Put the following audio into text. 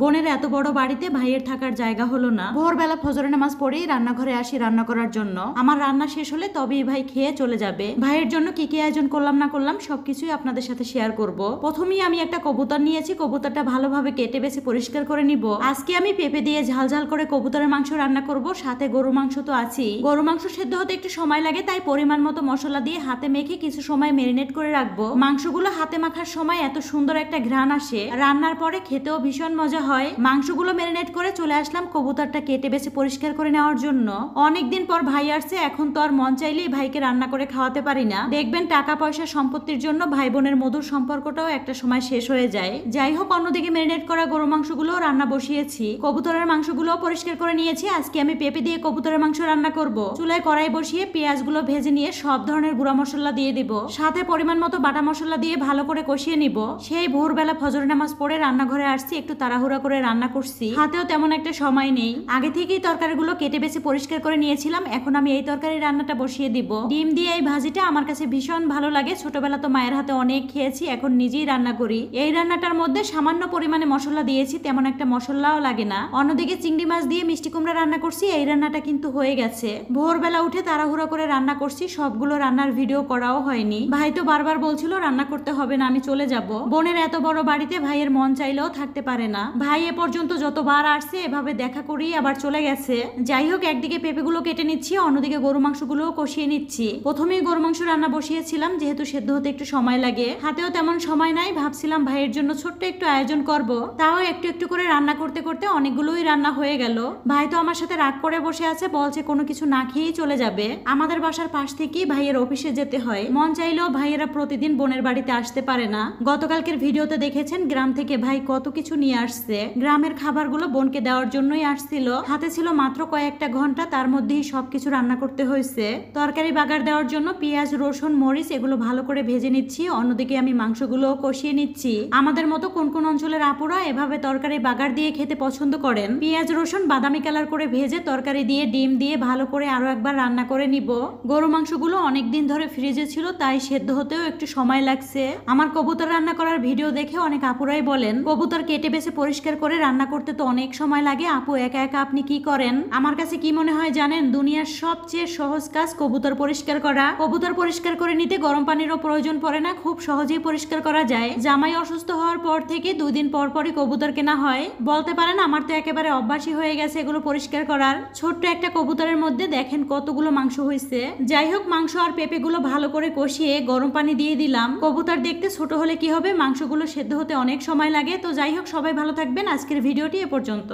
বোনের এত বড় বাড়িতে ভাইয়ের থাকার জায়গা হলো না। ভোরবেলা ফজরের নামাজ পড়েই রান্নাঘরে আসি রান্না করার জন্য। আমার রান্না শেষ হলে তবেই ভাই খেয়ে চলে যাবে। ভাইয়ের জন্য কি কি আয়োজন করলাম না করলাম সবকিছুই আপনাদের সাথে শেয়ার করব। প্রথমেই আমি একটা কবুতর নিয়েছি, কবুতরটা ভালোভাবে কেটে বেছে পরিষ্কার করে নিব। আজকে আমি পেঁপে দিয়ে ঝাল ঝাল করে কবুতরের মাংস রান্না করব, সাথে গরু মাংস তো আছেই। গরু মাংস সেদ্ধ হতে একটু সময় লাগে, তাই পরিমাণ মতো মশলা দিয়ে হাতে মেখে কিছু সময় মেরিনেট করে রাখবো। মাংসগুলো হাতে মাখার সময় এত সুন্দর একটা ঘ্রাণ আসে, রান্নার পরে খেতেও ভীষণ মজা হয়। মাংসগুলো মেরিনেট করে চলে আসলাম কবুতরটা কেটে বেছে পরিষ্কার করে নেওয়ার জন্য। অনেকদিন পর ভাই আসছে, এখন তো আর মন চাইলেই ভাইকে রান্না করে খাওয়াতে পারি না। দেখবেন টাকা পয়সা সম্পত্তির জন্য ভাই বোনের মধুর সম্পর্কটাও একটা সময় শেষ হয়ে যায়। যাই হোক, অন্যদিকে মেরিনেট করা গরু মাংসগুলো রান্না বসিয়েছি, কবুতরের মাংসগুলো পরিষ্কার করে নিয়েছি। আজকে আমি পেঁপে দিয়ে কবুতরের মাংস রান্না করব। চুলায় কড়াই বসিয়ে পেঁয়াজগুলো ভেজে নিয়ে সব ধরনের গুঁড়া মশলা দিয়ে দিব, সাথে পরিমাণ মতো বাটা মশলা দিয়ে ভালো করে কষিয়ে নিব। সেই ভোরবেলা ফজর নামাজ পড়ে রান্নাঘরে আসছি, একটু তাড়াহুড়া করে রান্না করছি, হাতেও তেমন একটা সময় নেই। আগে থেকেই তরকারিগুলো কেটে বেছে পরিষ্কার করে নিয়েছিলাম। এখন আমি এই তরকারি রান্নাটা বসিয়ে দিব। ডিম দিয়ে এই ভাজিটা আমার কাছে ভীষণ ভালো লাগে, ছোটবেলা তো মায়ের হাতে অনেক খেয়েছি, এখন নিজেই রান্না করি। এই রান্নাটার মধ্যে সামান্য পরিমাণে মশলা দিয়েছি, তেমন একটা মশলাও লাগে না। অন্যদিকে চিংড়ি মাছ দিয়ে মিষ্টি কুমড়া রান্না করছি, এই রান্নাটা কিন্তু হয়ে গেছে। ভোরবেলা উঠে তাড়াহুড়া করে রান্না করছি, সবগুলো রান্নার ভিডিও করাও হয়নি। ভাই তো বারবার বলছিল রান্না করতে হবে না, আমি চলে যাব। বোনের এত বড় বাড়িতে ভাইয়ের মন চাইলেও থাকতে পারে না। ভাই এ পর্যন্ত যতবার আসছে এভাবে দেখা করেই আবার চলে গেছে। যাই হোক, একদিকে পেঁপেগুলো কেটে নিচ্ছি, অন্যদিকে গরু মাংসগুলোও কষিয়ে নিচ্ছি। প্রথমেই গরু মাংস রান্না বসিয়েছিলাম, যেহেতু সেদ্ধ হতে একটু সময় লাগে, হাতেও তেমন সময় নাই। ভাবছিলাম ভাইয়ের জন্য ছোট্ট একটু আয়োজন করব, তাও একটু একটু করে রান্না করতে করতে অনেকগুলোই রান্না হয়ে গেল। ভাই তো আমার সাথে রাগ করে বসে আছে, বলছে কোনো কিছু না খেয়েই চলে যাবে। আমাদের বাসার পাশ থেকেই ভাইয়ের অফিসে যেতে হয়, মন চাইলেও ভাইয়েরা প্রতিদিন বোনের বাড়িতে আসতে পারে না। গতকালকের ভিডিওতে দেখেছেন গ্রাম থেকে ভাই কত কিছু নিয়ে আসছে। গ্রামের খাবারগুলো বোনকে দেওয়ার জন্যই আসছিল, হাতে ছিল মাত্র কয়েকটা ঘন্টা, তার মধ্যেই সবকিছু রান্না করতে হয়েছে। তরকারি বাগার দেওয়ার জন্য পেঁয়াজ রসুন মরিচ এগুলো ভালো করে ভেজে নিচ্ছি, অন্যদিকে আমি মাংসগুলো কষিয়ে নিচ্ছি। আমাদের মতো কোন কোন অঞ্চলের আপুরা এভাবে তরকারি বাগার দিয়ে খেতে পছন্দ করেন। পেঁয়াজ রসুন বাদামি কালার করে ভেজে তরকারি দিয়ে ডিম দিয়ে ভালো করে আরো একবার রান্না করে নিব। গরু মাংসগুলো অনেকদিন ধরে ফ্রিজে ছিল, তাই সেদ্ধ হতেও একটু সময় লাগছে। আমার কবুতর রান্না করার ভিডিও দেখে অনেক আপুরাই বলেন কবুতর কেটে বেছে পরিষ্কার করে রান্না করতে তো অনেক সময় লাগে, আপু একা একা আপনি কি করেন? আমার কাছে কি মনে হয় জানেন, দুনিয়ার সবচেয়ে সহজ কাজ কবুতর পরিষ্কার করা। কবুতর পরিষ্কার করে নিতে গরম পানিরও প্রয়োজন পড়ে না, খুব সহজেই পরিষ্কার করা যায়। জামাই অসুস্থ হওয়ার পর থেকে 2 দিন পর পরই কবুতর কেনা হয়। বলতে পারেন আমার তো একেবারে অভ্যাসই হয়ে গেছে এগুলো পরিষ্কার করার। ছোট্ট একটা কবুতরের মধ্যে দেখেন কতগুলো মাংস হয়েছে। যাই হোক, মাংস আর পেঁপেগুলো ভালো করে কষিয়ে গরম পানি দিয়ে দিলাম। কবুতর দেখতে ছোট হলে কি হবে, মাংসগুলো সেদ্ধ হতে অনেক সময় লাগে। তো যাই হোক, সবাই ভালো থাকবেন। আজকের ভিডিওটি এ পর্যন্ত।